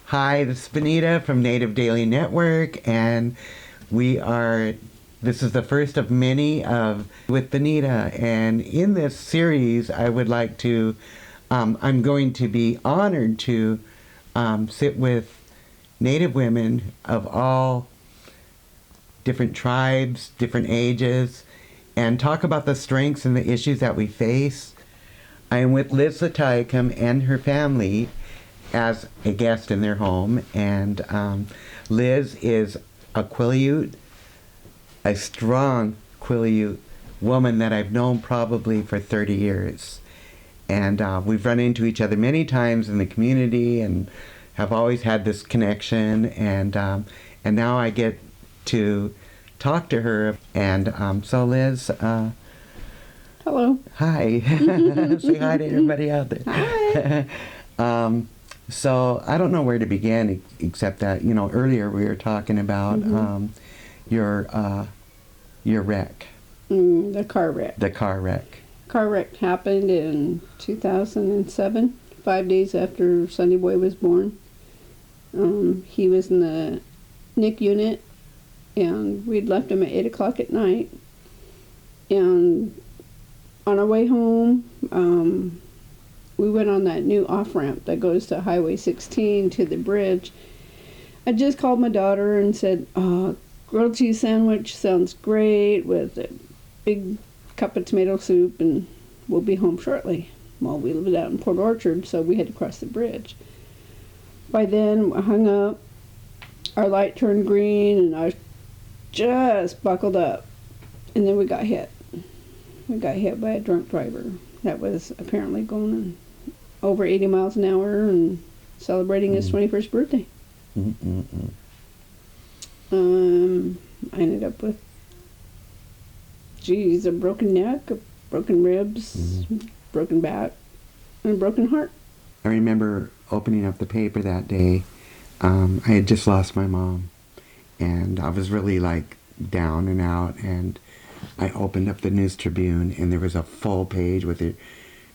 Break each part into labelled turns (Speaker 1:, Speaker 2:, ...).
Speaker 1: Hi, this is Benita from Native Daily Network, and this is the first of many of with Benita. And in this series, I would like to, I'm going to be honored to sit with Native women of all different tribes, different ages, and talk about the strengths and the issues that we face. I am with Liz Satiacum and her family as a guest in their home, and Liz is a Quileute, a strong Quileute woman that I've known probably for 30 years. And we've run into each other many times in the community and have always had this connection, and now I get to talk to her. And so Liz,
Speaker 2: hello.
Speaker 1: Hi. Say hi to everybody out there.
Speaker 2: Hi.
Speaker 1: So I don't know where to begin, except that, earlier we were talking about your wreck.
Speaker 2: The car wreck.
Speaker 1: The car wreck.
Speaker 2: Car wreck happened in 2007, 5 days after Sonny Boy was born. He was in the NIC unit, and we'd left him at 8 o'clock at night. And on our way home, we went on that new off-ramp that goes to Highway 16 to the bridge. I just called my daughter and said, grilled cheese sandwich sounds great with a big cup of tomato soup, and we'll be home shortly. Well, we lived out in Port Orchard, so we had to cross the bridge. By then, I hung up, our light turned green, and I just buckled up. And then we got hit. We got hit by a drunk driver that was apparently going over 80 miles an hour and celebrating his 21st birthday. I ended up with, a broken neck, broken ribs, broken back, and a broken heart.
Speaker 1: I remember opening up the paper that day. I had just lost my mom, and I was really down and out, and I opened up the News Tribune, and there was a full page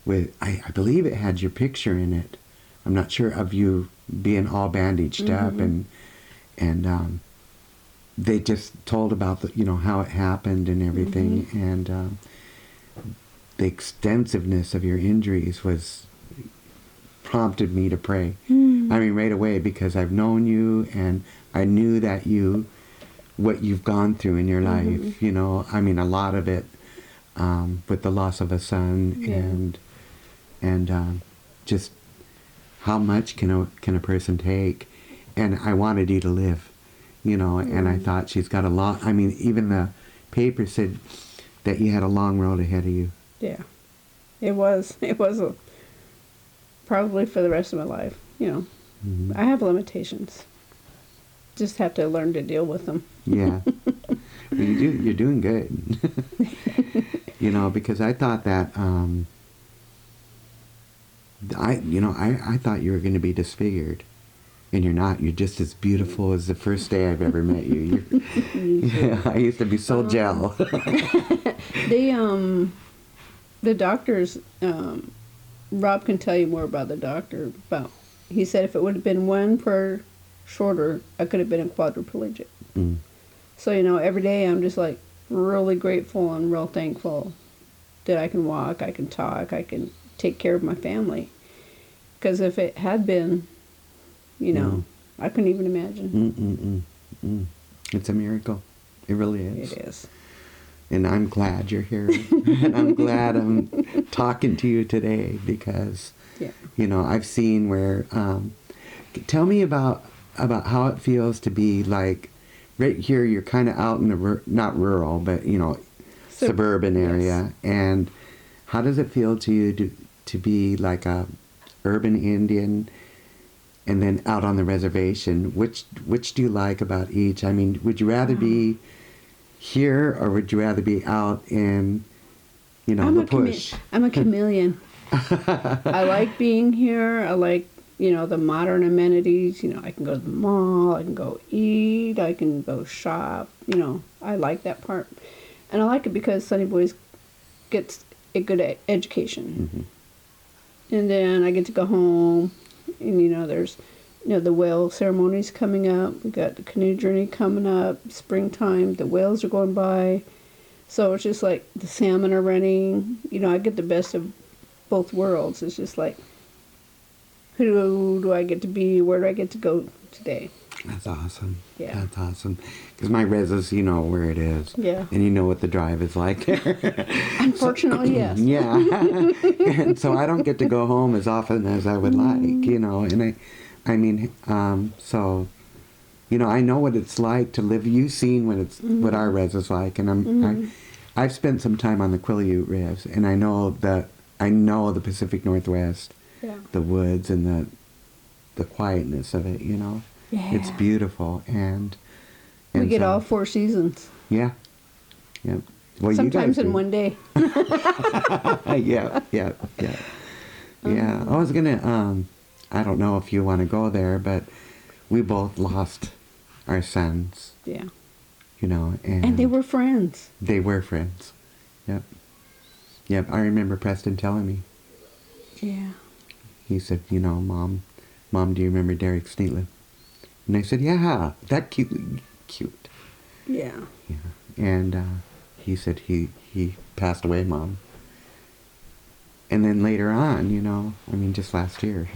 Speaker 1: I believe it had your picture in it. I'm not sure, of you being all bandaged up, and they just told about how it happened and everything, and the extensiveness of your injuries prompted me to pray. I mean, right away, because I've known you, and I knew that what you've gone through in your life, I mean, a lot of it with the loss of a son, and just how much can a person take. And I wanted you to live, and I thought she's got a lot. I mean, even the paper said that you had a long road ahead of you.
Speaker 2: Yeah, it was probably for the rest of my life. I have limitations. Just have to learn to deal with them.
Speaker 1: Yeah. Well, you're doing good. Because I thought that I thought you were going to be disfigured, and you're not. You're just as beautiful as the first day I've ever met you. I used to be so jealous.
Speaker 2: The doctors, Rob can tell you more about the doctor. He said if it would have been one per shorter, I could have been a quadriplegic. So, every day I'm just really grateful and real thankful that I can walk, I can talk, I can take care of my family. Because if it had been, I couldn't even imagine.
Speaker 1: It's a miracle. It really is.
Speaker 2: It is.
Speaker 1: And I'm glad you're here. And I'm glad I'm talking to you today because, I've seen where, tell me about how it feels to be right here. You're kind of out in the not rural, but suburban area. Yes. And how does it feel to you to be like a urban Indian, and then out on the reservation? Which do you like about each? I mean, would you rather be here, or would you rather be out in the bush?
Speaker 2: I'm a chameleon. I like being here. I like the modern amenities. I can go to the mall, I can go eat, I can go shop. I like that part. And I like it because Sonny Boy gets a good education. And then I get to go home, and there's the whale ceremony's coming up. We got the canoe journey coming up. Springtime, the whales are going by. So it's just like the salmon are running. I get the best of both worlds. It's just like, who do I get to be? Where do I get to go today?
Speaker 1: That's awesome.
Speaker 2: Yeah.
Speaker 1: That's awesome. Because my res is, you know where it is.
Speaker 2: Yeah.
Speaker 1: And you know what the drive is like there.
Speaker 2: Unfortunately, yes.
Speaker 1: Yeah. And so I don't get to go home as often as I would like, And I mean, so, I know what it's like to live. You've seen what our res is like. And I've spent some time on the Quileute res. And I know the Pacific Northwest.
Speaker 2: Yeah.
Speaker 1: The woods and the quietness of it,
Speaker 2: Yeah.
Speaker 1: It's beautiful, and
Speaker 2: we get
Speaker 1: so,
Speaker 2: all 4 seasons.
Speaker 1: Yeah. Yeah. Well,
Speaker 2: Sometimes
Speaker 1: you guys
Speaker 2: in
Speaker 1: do.
Speaker 2: one day.
Speaker 1: Yeah. I was gonna. I don't know if you want to go there, but we both lost our sons.
Speaker 2: Yeah.
Speaker 1: And
Speaker 2: they were friends.
Speaker 1: They were friends. Yep. Yep. I remember Preston telling me.
Speaker 2: Yeah.
Speaker 1: He said, Mom, do you remember Derek Sneatlin? And I said, yeah, that cute.
Speaker 2: Yeah.
Speaker 1: Yeah. And he said he passed away, Mom. And then later on, just last year,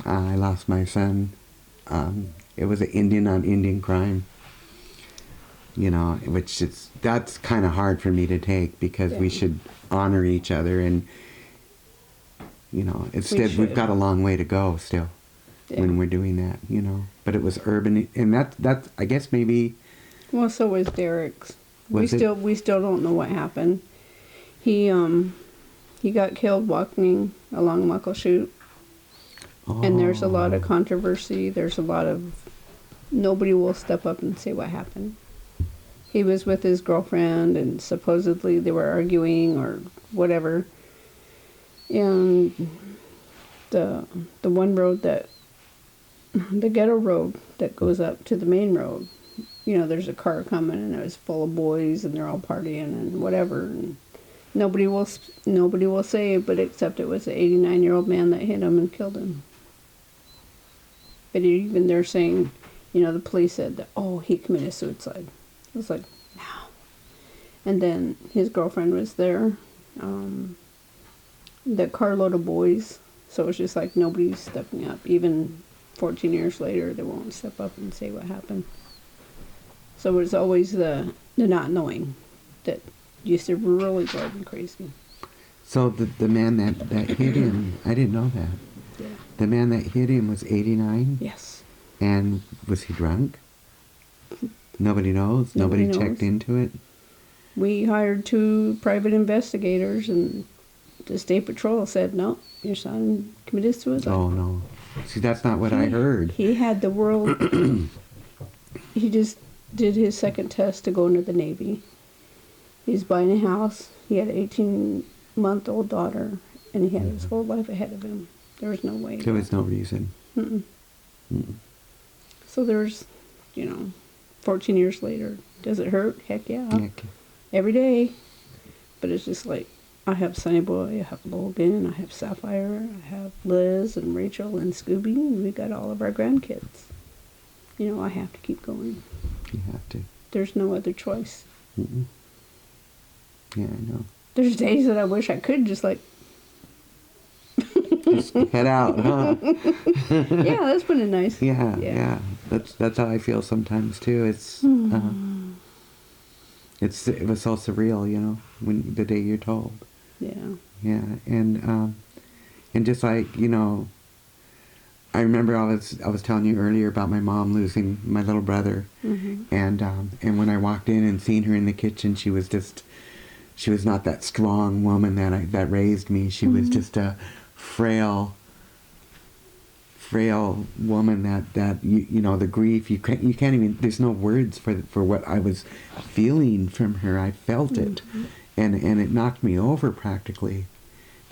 Speaker 1: I lost my son. It was an Indian on Indian crime. That's kind of hard for me to take because we should honor each other and, instead we've got a long way to go still when we're doing that, But it was urban, and that's I guess maybe.
Speaker 2: Well, so was Derek's. We
Speaker 1: Was it?
Speaker 2: still don't know what happened. He got killed walking along Muckleshoot.
Speaker 1: Oh.
Speaker 2: And there's a lot of controversy. There's a lot of nobody will step up and say what happened. He was with his girlfriend, and supposedly they were arguing or whatever. And the one road the ghetto road that goes up to the main road, there's a car coming and it was full of boys and they're all partying and whatever. And nobody will say, but except it was an 89-year-old man that hit him and killed him. But even they're saying, the police said that, he committed suicide. It was like, no. And then his girlfriend was there. The carload of boys. So it's just like nobody's stepping up. Even 14 years later, they won't step up and say what happened. So it's always the not knowing that used to really drive me crazy.
Speaker 1: So the man that hit him, I didn't know that.
Speaker 2: Yeah.
Speaker 1: The man that hit him was 89?
Speaker 2: Yes.
Speaker 1: And was he drunk? Nobody knows? Nobody checked into it?
Speaker 2: We hired 2 private investigators, and the state patrol said, no, your son committed suicide.
Speaker 1: Oh, no. See, that's not what I heard.
Speaker 2: He had the world... He just did his second test to go into the Navy. He's buying a house. He had an 18-month-old daughter, and he had his whole life ahead of him. There was no way.
Speaker 1: There was no reason.
Speaker 2: Mm-mm.
Speaker 1: Mm-mm.
Speaker 2: So there's, 14 years later. Does it hurt? Heck yeah.
Speaker 1: Heck.
Speaker 2: Every day. But it's just like, I have Sonny Boy, I have Logan, I have Sapphire, I have Liz and Rachel and Scooby, and we got all of our grandkids. I have to keep going.
Speaker 1: You have to.
Speaker 2: There's no other choice.
Speaker 1: Mm-mm. Yeah, I know.
Speaker 2: There's days that I wish I could just like...
Speaker 1: Just head out, huh?
Speaker 2: Yeah, that's pretty nice.
Speaker 1: Yeah. That's how I feel sometimes too. It was so surreal, when the day you're told.
Speaker 2: Yeah.
Speaker 1: Yeah, and just like I remember I was telling you earlier about my mom losing my little brother, and when I walked in and seen her in the kitchen, she was not that strong woman that raised me. She was just a frail woman that the grief you can't even, there's no words for what I was feeling from her. I felt it, and it knocked me over practically.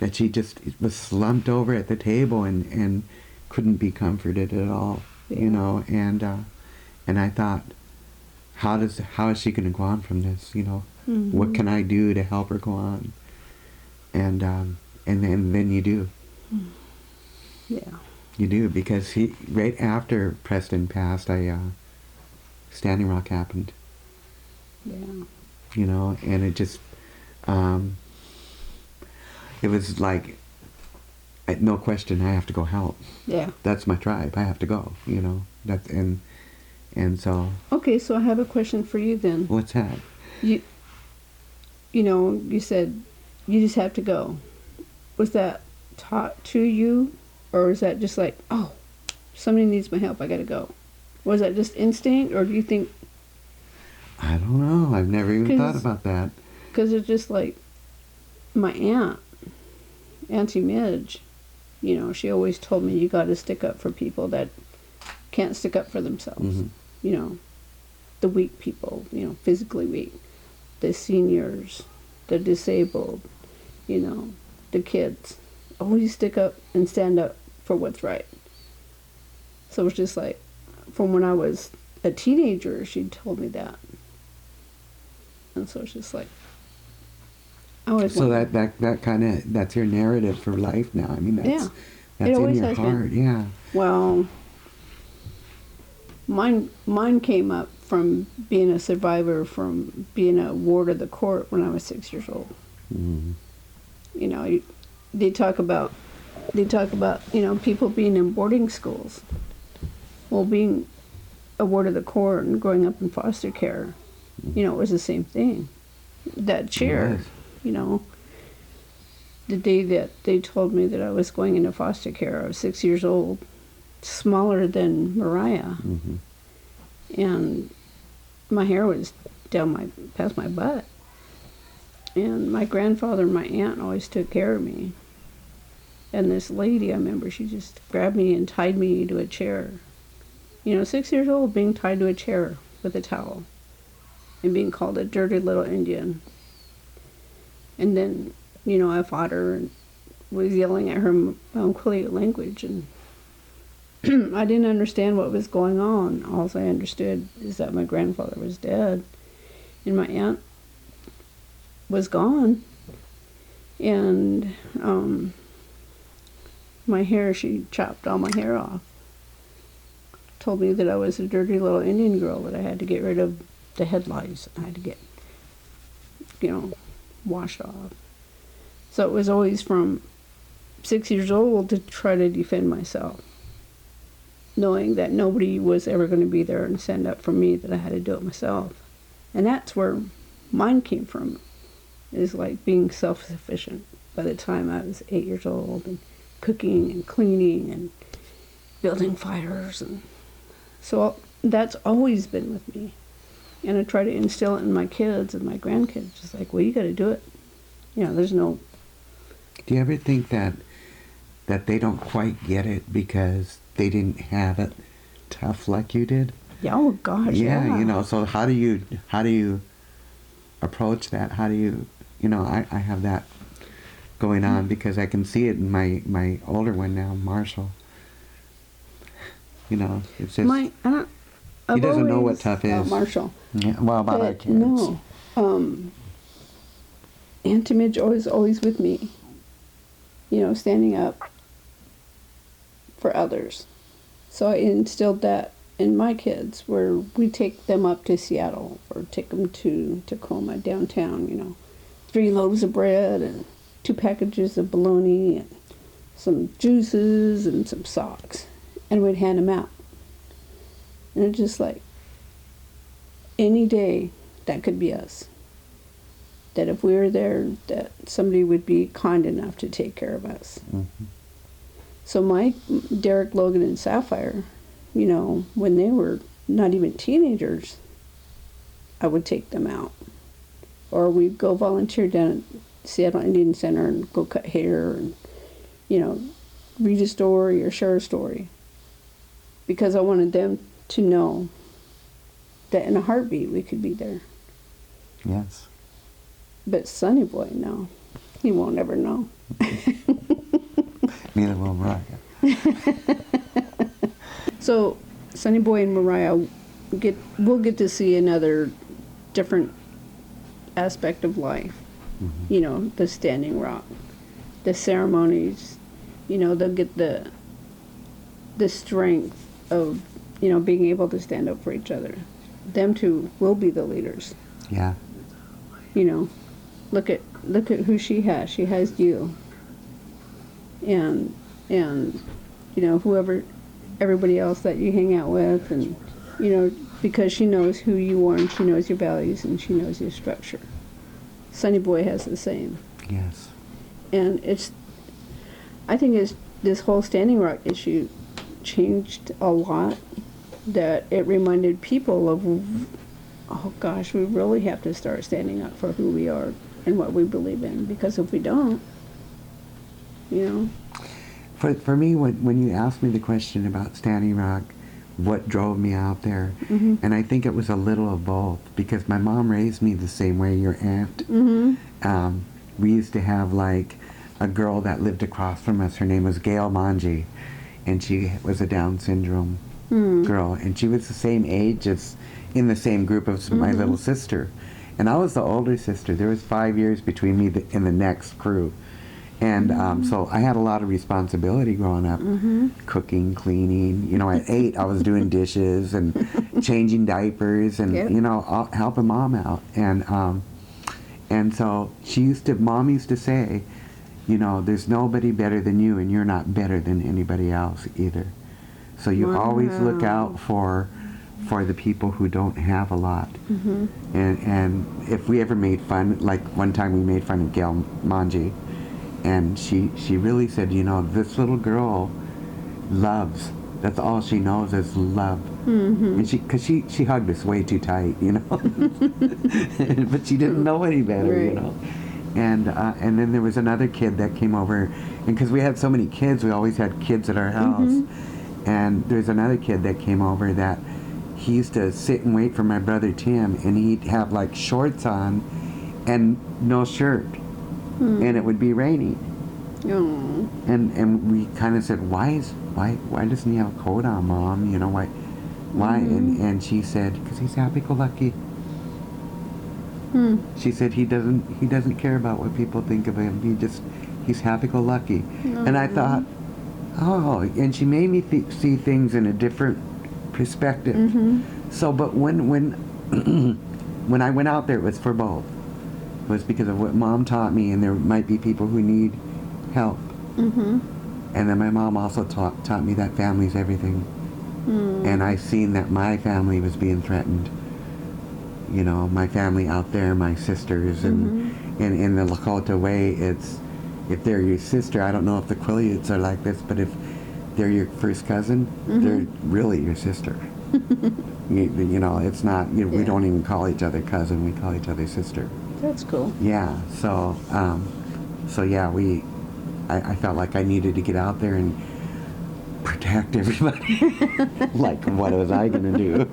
Speaker 1: That she just was slumped over at the table and couldn't be comforted at all, and I thought, how is she going to go on from this? What can I do to help her go on? And then you do.
Speaker 2: Yeah.
Speaker 1: You do, because right after Preston passed, Standing Rock happened.
Speaker 2: Yeah.
Speaker 1: You know, and it just, it was like, no question, I have to go help.
Speaker 2: Yeah.
Speaker 1: That's my tribe. I have to go. You know, and so.
Speaker 2: Okay, so I have a question for you then.
Speaker 1: What's that?
Speaker 2: You know, you said you just have to go. Was that taught to you, or was that just like, oh, somebody needs my help, I gotta go? Was that just instinct, or do you think?
Speaker 1: I don't know. I've never even thought about that.
Speaker 2: Because it's just like my Auntie Midge, you know, she always told me you got to stick up for people that can't stick up for themselves.
Speaker 1: Mm-hmm.
Speaker 2: You know, the weak people, you know, physically weak, the seniors, the disabled, you know, the kids. Always stick up and stand up for what's right. So it's just like, from when I was a teenager, she told me that. And so it's just like, I always
Speaker 1: so
Speaker 2: wondered.
Speaker 1: that kind of, that's your narrative for life now. I mean, that's
Speaker 2: It always
Speaker 1: in your
Speaker 2: has
Speaker 1: heart.
Speaker 2: been.
Speaker 1: Yeah.
Speaker 2: Well, mine came up from being a survivor, from being a ward of the court when I was 6 years old.
Speaker 1: Mm.
Speaker 2: You know, they talk about, you know, people being in boarding schools. Well, being a ward of the court and growing up in foster care, you know, it was the same thing. That chair,
Speaker 1: Yes.
Speaker 2: you know, the day that they told me that I was going into foster care, I was 6 years old, smaller than Mariah,
Speaker 1: Mm-hmm.
Speaker 2: and my hair was down past my butt. And my grandfather and my aunt always took care of me. And this lady, I remember, she just grabbed me and tied me to a chair. You know, 6 years old, being tied to a chair with a towel and being called a dirty little Indian. And then, you know, I fought her and was yelling at her in my own Quileute language, and I didn't understand what was going on. All I understood is that my grandfather was dead and my aunt was gone. And my hair, she chopped all my hair off. Told me that I was a dirty little Indian girl, that I had to get rid of the head lice. I had to get, you know, washed off. So it was always from 6 years old to try to defend myself, knowing that nobody was ever going to be there and stand up for me, that I had to do it myself. And that's where mine came from, is like being self-sufficient. By the time I was 8 years old, and cooking and cleaning and building fires, and so that's always been with me. And I try to instill it in my kids and my grandkids. Just like, well, you got to do it. You know, there's no.
Speaker 1: Do you ever think that they don't quite get it because they didn't have it tough like you did?
Speaker 2: Yeah, oh gosh.
Speaker 1: Yeah, you know. So how do you approach that? How do you know? I have that going on because I can see it in my older one now, Marshall. You know, it's just he doesn't know what tough is.
Speaker 2: Marshall.
Speaker 1: Yeah, well, about our kids.
Speaker 2: No, Auntie Midge always with me. You know, standing up for others. So I instilled that in my kids, where we take them up to Seattle or take them to Tacoma downtown. You know, 3 loaves of bread and 2 packages of bologna and some juices and some socks, and we'd hand them out. And it's just like, any day that could be us. That if we were there, that somebody would be kind enough to take care of us.
Speaker 1: Mm-hmm.
Speaker 2: So Mike, Derek, Logan, and Sapphire, you know, when they were not even teenagers, I would take them out. Or we'd go volunteer down at Seattle Indian Center and go cut hair and, you know, read a story or share a story. Because I wanted them to know that in a heartbeat we could be there.
Speaker 1: Yes.
Speaker 2: But Sonny Boy, no. He won't ever know.
Speaker 1: Neither will Mariah.
Speaker 2: So Sonny Boy and Mariah we'll get to see another different aspect of life. Mm-hmm. You know, the Standing Rock, the ceremonies. You know, they'll get the the strength of, being able to stand up for each other. Them two will be the leaders.
Speaker 1: Yeah.
Speaker 2: Look at who she has. She has you. And whoever, everybody else that you hang out with, and because she knows who you are and she knows your values and she knows your structure. Sonny Boy has the same.
Speaker 1: Yes.
Speaker 2: And I think this whole Standing Rock issue changed a lot, that it reminded people of, oh gosh, we really have to start standing up for who we are and what we believe in, because if we don't,
Speaker 1: For me, when you asked me the question about Standing Rock, what drove me out there, and I think it was a little of both, because my mom raised me the same way your aunt. We used to have like a girl that lived across from us. Her name was Gail Manji, and she was a Down syndrome girl, and she was the same age as, in the same group as my little sister, and I was the older sister. There was 5 years between me and the next crew. And so I had a lot of responsibility growing up, cooking, cleaning. At 8, I was doing dishes and changing diapers and, helping Mom out. And so Mom used to say, there's nobody better than you, and you're not better than anybody else either. So you always look out for the people who don't have a lot. And if we ever made fun, like one time we made fun of Gail Manji, and she really said, this little girl loves. That's all she knows is love. And because she hugged us way too tight, but she didn't know any better, And then there was another kid that came over, and because we had so many kids, we always had kids at our house. And there's another kid that came over that he used to sit and wait for my brother Tim, and he'd have like shorts on and no shirt. And it would be raining. And we kind of said, why doesn't he have a coat on, Mom? Why? And she said, because he's happy-go-lucky. She said he doesn't care about what people think of him. He's happy-go-lucky. And I thought, oh, and she made me see things in a different perspective. So, but when when I went out there, it was for both. It was because of what Mom taught me, and there might be people who need help. And then my mom also taught me that family's everything. And I seen that my family was being threatened. My family out there, my sisters, and in the Lakota way, it's, if they're your sister, I don't know if the Quileutes are like this, but if they're your first cousin, they're really your sister. It's not, we don't even call each other cousin, we call each other sister.
Speaker 2: That's cool.
Speaker 1: Yeah, so yeah, I felt like I needed to get out there and protect everybody. Like, what was I going to do?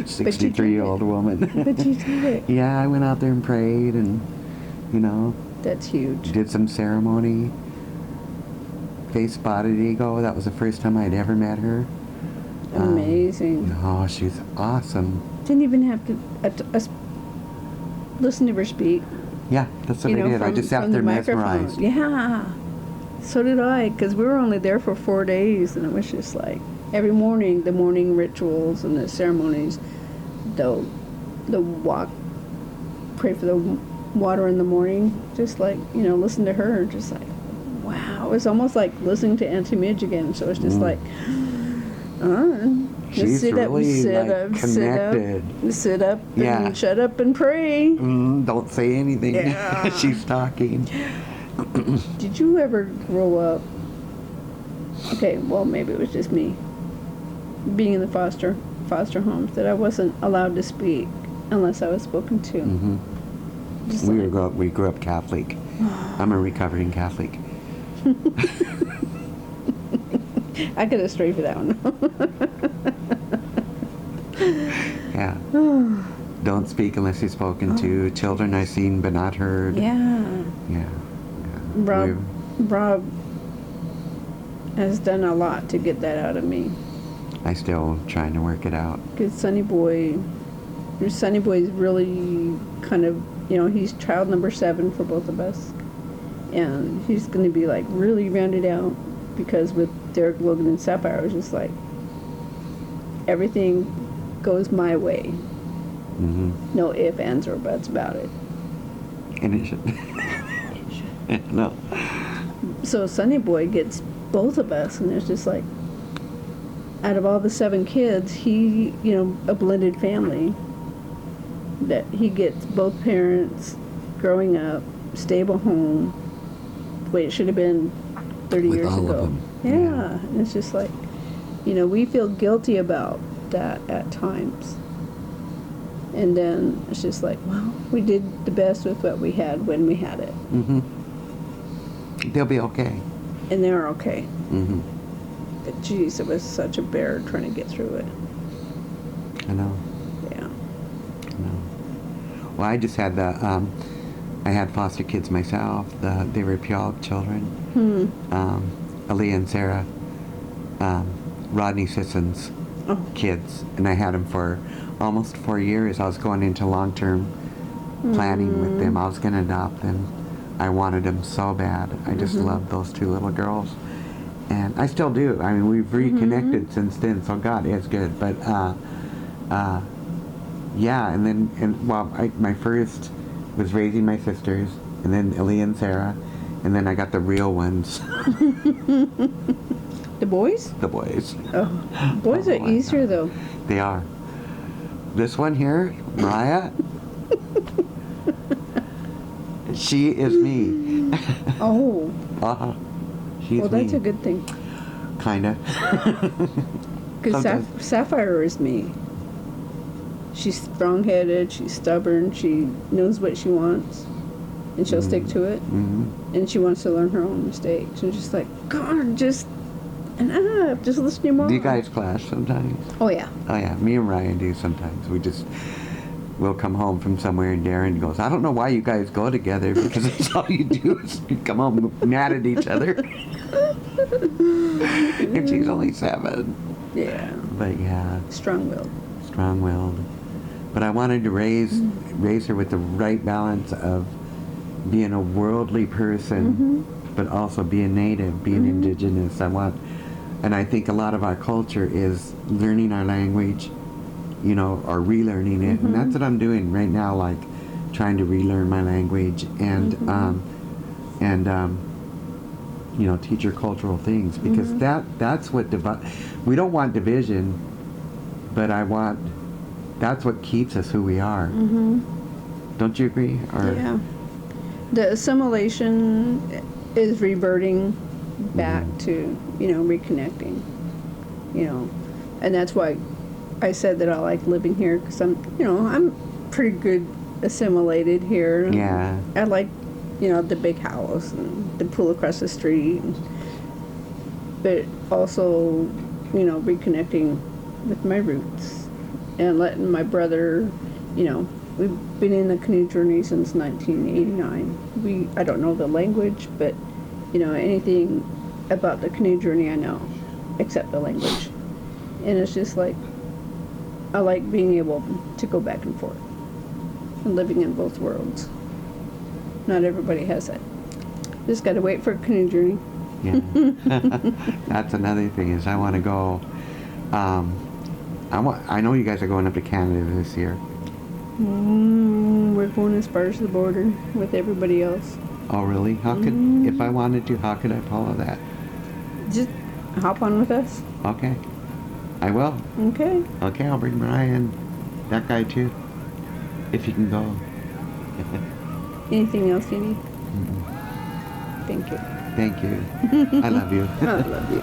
Speaker 1: 63-year-old woman.
Speaker 2: But you did it.
Speaker 1: Yeah, I went out there and prayed and,
Speaker 2: That's huge.
Speaker 1: did some ceremony. Face Spotted Eagle. That was the first time I'd ever met her.
Speaker 2: Amazing.
Speaker 1: Oh, she's awesome.
Speaker 2: Didn't even have to listen to her speak.
Speaker 1: Yeah, that's what I did. I just sat there mesmerized.
Speaker 2: Yeah. So did I, because we were only there for 4 days, and it was just like every morning, the morning rituals and the ceremonies, the walk, pray for the water in the morning, just like, listen to her, just like, wow. It was almost like listening to Auntie Midge again, so it's just like,
Speaker 1: she's
Speaker 2: sit
Speaker 1: really
Speaker 2: up,
Speaker 1: connected.
Speaker 2: Sit up, and shut up and pray.
Speaker 1: Don't say anything.
Speaker 2: Yeah.
Speaker 1: She's talking.
Speaker 2: Did you ever grow up, okay, well, maybe it was just me, being in the foster homes, that I wasn't allowed to speak unless I was spoken to?
Speaker 1: We grew up Catholic. I'm a recovering Catholic.
Speaker 2: I could have strayed for that one.
Speaker 1: Yeah. Don't speak unless you're spoken to. Children are seen but not heard.
Speaker 2: Yeah.
Speaker 1: Yeah.
Speaker 2: Rob has done a lot to get that out of me.
Speaker 1: I still trying to work it out.
Speaker 2: Because Sonny Boy is really kind of, he's child number 7 for both of us. And he's going to be like really rounded out. because with Derek, Logan, and Sapphire, it was just like everything goes my way.
Speaker 1: Mm-hmm.
Speaker 2: No ifs, ands, or buts about it.
Speaker 1: And it should. No.
Speaker 2: So Sonny Boy gets both of us, and it's just like, out of all the 7 kids, he, a blended family. That he gets both parents growing up, stable home, the way it should have been 30
Speaker 1: With
Speaker 2: years
Speaker 1: all
Speaker 2: ago.
Speaker 1: of them.
Speaker 2: Yeah, and it's just like, we feel guilty about that at times. And then it's just like, well, we did the best with what we had when we had it.
Speaker 1: Mm-hmm. They'll be okay.
Speaker 2: And they're okay.
Speaker 1: Mm-hmm.
Speaker 2: But geez, it was such a bear trying to get through it.
Speaker 1: I know.
Speaker 2: Yeah.
Speaker 1: I know. Well, I just had I had foster kids myself. They were Puyallup children. Aaliyah and Sarah, Rodney Sisson's kids. And I had them for almost 4 years. I was going into long-term planning with them. I was going to adopt them. I wanted them so bad. I just loved those 2 little girls. And I still do. I mean, we've reconnected since then, so God is good. But, yeah, and then, my first was raising my sisters, and then Aaliyah and Sarah, and then I got the real ones.
Speaker 2: The boys?
Speaker 1: The boys.
Speaker 2: Oh, boys are easier, though.
Speaker 1: They are. This one here, Mariah, she is me.
Speaker 2: Oh.
Speaker 1: Uh-huh. She's
Speaker 2: Well, that's
Speaker 1: me.
Speaker 2: a good thing.
Speaker 1: Kinda.
Speaker 2: Because Sapphire is me. She's strong-headed, she's stubborn, she knows what she wants, and she'll stick to it.
Speaker 1: Mm-hmm.
Speaker 2: And she wants to learn her own mistakes. And just like, God, just listen to your mom.
Speaker 1: Do you guys clash sometimes?
Speaker 2: Oh, yeah.
Speaker 1: Oh yeah, me and Ryan do sometimes. We'll come home from somewhere and Darren goes, I don't know why you guys go together because that's all you do is you come home mad at each other. And she's only 7.
Speaker 2: Yeah.
Speaker 1: But yeah.
Speaker 2: Strong-willed.
Speaker 1: Strong-willed. But I wanted to raise her with the right balance of being a worldly person, but also being native, being indigenous. And I think a lot of our culture is learning our language, or relearning it. And that's what I'm doing right now, like trying to relearn my language and teach her cultural things, because that's what we don't want division, but that's what keeps us who we are. Don't you agree?
Speaker 2: Yeah. The assimilation is reverting back to, reconnecting, and that's why I said that I like living here, because I'm pretty good assimilated here.
Speaker 1: Yeah.
Speaker 2: I like, the big house and the pool across the street, but also, reconnecting with my roots and letting my brother, we've been in the canoe journey since 1989. I don't know the language, but, anything about the canoe journey I know, except the language. And it's just like, I like being able to go back and forth and living in both worlds. Not everybody has that. Just got to wait for a canoe journey.
Speaker 1: Yeah. That's another thing is I want to go. I know you guys are going up to Canada this year.
Speaker 2: We're going as far as the border with everybody else.
Speaker 1: Oh, really? How could, if I wanted to, how could I follow that?
Speaker 2: Just hop on with us.
Speaker 1: Okay. I will.
Speaker 2: Okay.
Speaker 1: Okay, I'll bring Brian. That guy too. If he can go.
Speaker 2: Anything else you need? Thank you.
Speaker 1: Thank you. I love you.
Speaker 2: I love you.